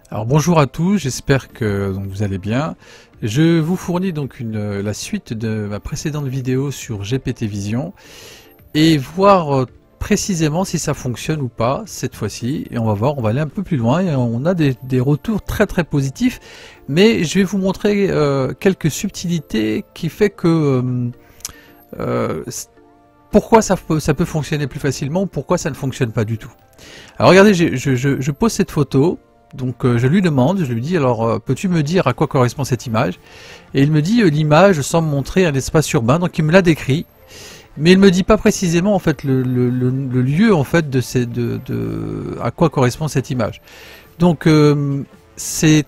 Alors bonjour à tous, j'espère que vous allez bien. Je vous fournis donc la suite de ma précédente vidéo sur GPT Vision et voir précisément si ça fonctionne ou pas cette fois-ci. Et on va voir, on va aller un peu plus loin et on a des retours très positifs. Mais je vais vous montrer quelques subtilités qui fait que pourquoi ça peut fonctionner plus facilement ou pourquoi ça ne fonctionne pas du tout. Alors regardez, je pose cette photo. Donc je lui demande, je lui dis alors peux-tu me dire à quoi correspond cette image? Et il me dit l'image semble montrer un espace urbain, donc il me l'a décrit, mais il me dit pas précisément en fait le lieu en fait à quoi correspond cette image. Donc c'est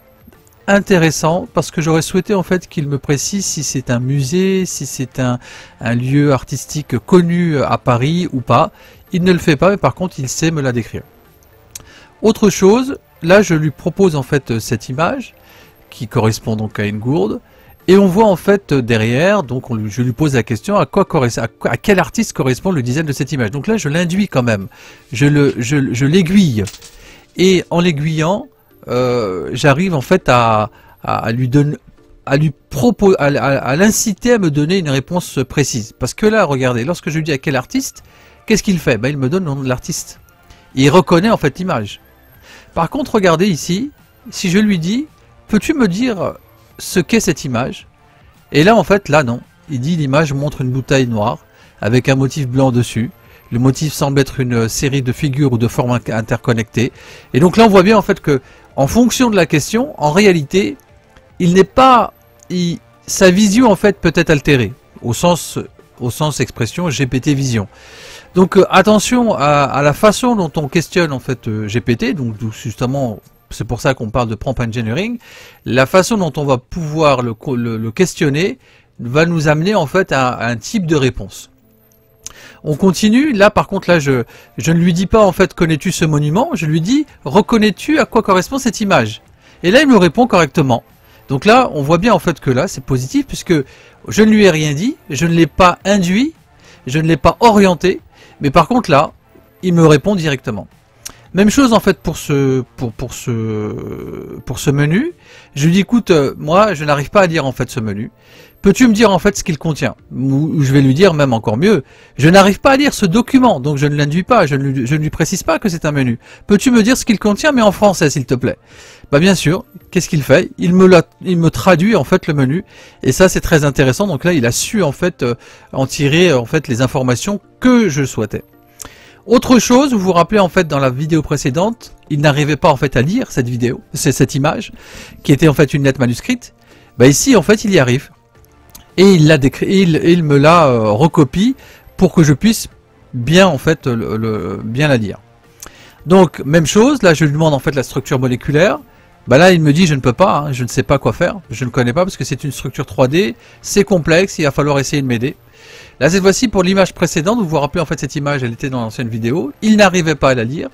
intéressant parce que j'aurais souhaité en fait qu'il me précise si c'est un musée, si c'est un lieu artistique connu à Paris ou pas. Il ne le fait pas, mais par contre il sait me la décrire. Autre chose, là je lui propose en fait cette image qui correspond donc à une gourde et on voit en fait derrière, donc je lui pose la question à quel artiste correspond le design de cette image. Donc là je l'induis quand même, je l'aiguille et en l'aiguillant j'arrive en fait à l'inciter à me donner une réponse précise. Parce que là regardez, lorsque je lui dis à quel artiste, qu'est-ce qu'il fait? Il me donne le nom de l'artiste. Il reconnaît en fait l'image. Par contre, regardez ici, si je lui dis, peux-tu me dire ce qu'est cette image? Et là, en fait, là, non. Il dit, l'image montre une bouteille noire avec un motif blanc dessus. Le motif semble être une série de figures ou de formes interconnectées. Et donc là, on voit bien, en fait, que, en fonction de la question, en réalité, il n'est pas... sa vision, en fait, peut être altérée, au sens expression GPT Vision. Donc attention à la façon dont on questionne en fait GPT, donc justement c'est pour ça qu'on parle de prompt engineering. La façon dont on va pouvoir le questionner va nous amener en fait à un type de réponse. On continue, là par contre là je ne lui dis pas en fait connais-tu ce monument, je lui dis reconnais-tu à quoi correspond cette image? Et là il me répond correctement. Donc là on voit bien en fait que là c'est positif puisque je ne lui ai rien dit, je ne l'ai pas induit, je ne l'ai pas orienté. Mais par contre là, il me répond directement. Même chose en fait pour ce menu. Je lui dis écoute, moi je n'arrive pas à lire en fait ce menu. Peux-tu me dire en fait ce qu'il contient? Ou je vais lui dire même encore mieux, je n'arrive pas à lire ce document, donc je ne l'induis pas, je ne lui précise pas que c'est un menu. Peux-tu me dire ce qu'il contient mais en français s'il te plaît? Bien sûr, qu'est-ce qu'il fait? Il me traduit en fait le menu et ça c'est très intéressant. Donc là il a su en fait en tirer en fait les informations que je souhaitais. Autre chose, vous vous rappelez en fait dans la vidéo précédente, il n'arrivait pas en fait à lire cette image qui était en fait une lettre manuscrite. Ici en fait il y arrive et il l'a décrit, il me la recopie pour que je puisse bien en fait bien la lire. Donc même chose, là je lui demande en fait la structure moléculaire. Là il me dit je ne peux pas, hein, je ne sais pas quoi faire, je ne connais pas parce que c'est une structure 3D, c'est complexe, il va falloir essayer de m'aider. Là cette fois-ci pour l'image précédente, vous vous rappelez en fait cette image, elle était dans l'ancienne vidéo, il n'arrivait pas à la lire.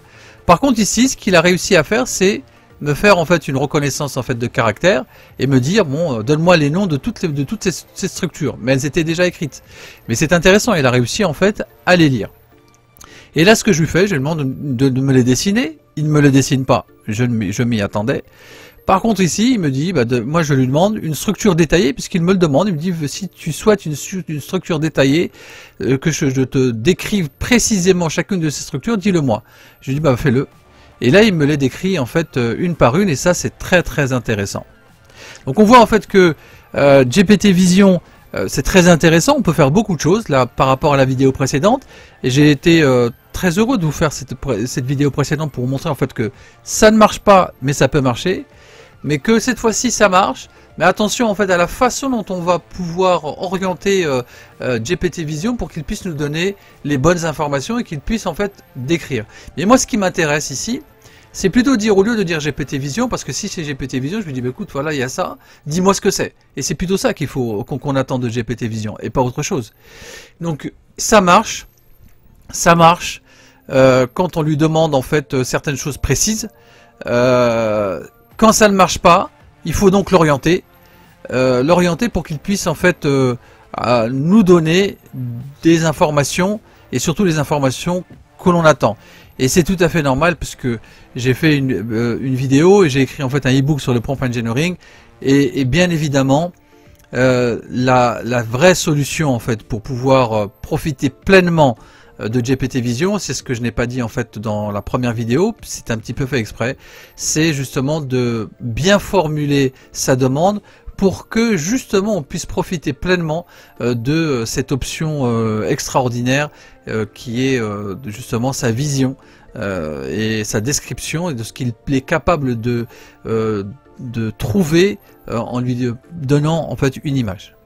Par contre ici ce qu'il a réussi à faire c'est me faire en fait une reconnaissance en fait de caractères et me dire bon donne-moi les noms de toutes ces structures, mais elles étaient déjà écrites. Mais c'est intéressant, il a réussi en fait à les lire. Et là ce que je lui fais, je lui demande de me les dessiner, il ne me les dessine pas, je m'y attendais. Par contre ici il me dit, moi je lui demande une structure détaillée puisqu'il me le demande, il me dit si tu souhaites une structure détaillée, que je te décrive précisément chacune de ces structures, dis-le moi. Je lui dis fais-le. Et là il me les décrit en fait une par une et ça c'est très intéressant. Donc on voit en fait que GPT Vision c'est très intéressant, on peut faire beaucoup de choses là par rapport à la vidéo précédente et j'ai été très heureux de vous faire cette vidéo précédente pour vous montrer en fait que ça ne marche pas mais ça peut marcher, mais que cette fois-ci ça marche. Mais attention en fait à la façon dont on va pouvoir orienter GPT Vision pour qu'il puisse nous donner les bonnes informations et qu'il puisse en fait décrire. Mais moi ce qui m'intéresse ici, c'est plutôt dire, au lieu de dire GPT Vision, parce que si c'est GPT Vision, je lui dis écoute voilà il y a ça, dis-moi ce que c'est. Et c'est plutôt ça qu'il faut qu'on attend de GPT Vision et pas autre chose. Donc ça marche quand on lui demande en fait certaines choses précises. Quand ça ne marche pas, il faut donc l'orienter pour qu'il puisse en fait nous donner des informations et surtout les informations que l'on attend. Et c'est tout à fait normal puisque j'ai fait une vidéo et j'ai écrit en fait un e-book sur le prompt engineering et bien évidemment la vraie solution en fait pour pouvoir profiter pleinement de GPT Vision, c'est ce que je n'ai pas dit en fait dans la première vidéo, c'est un petit peu fait exprès, c'est justement de bien formuler sa demande pour que justement on puisse profiter pleinement de cette option extraordinaire qui est justement sa vision et sa description et de ce qu'il est capable de trouver en lui donnant en fait une image.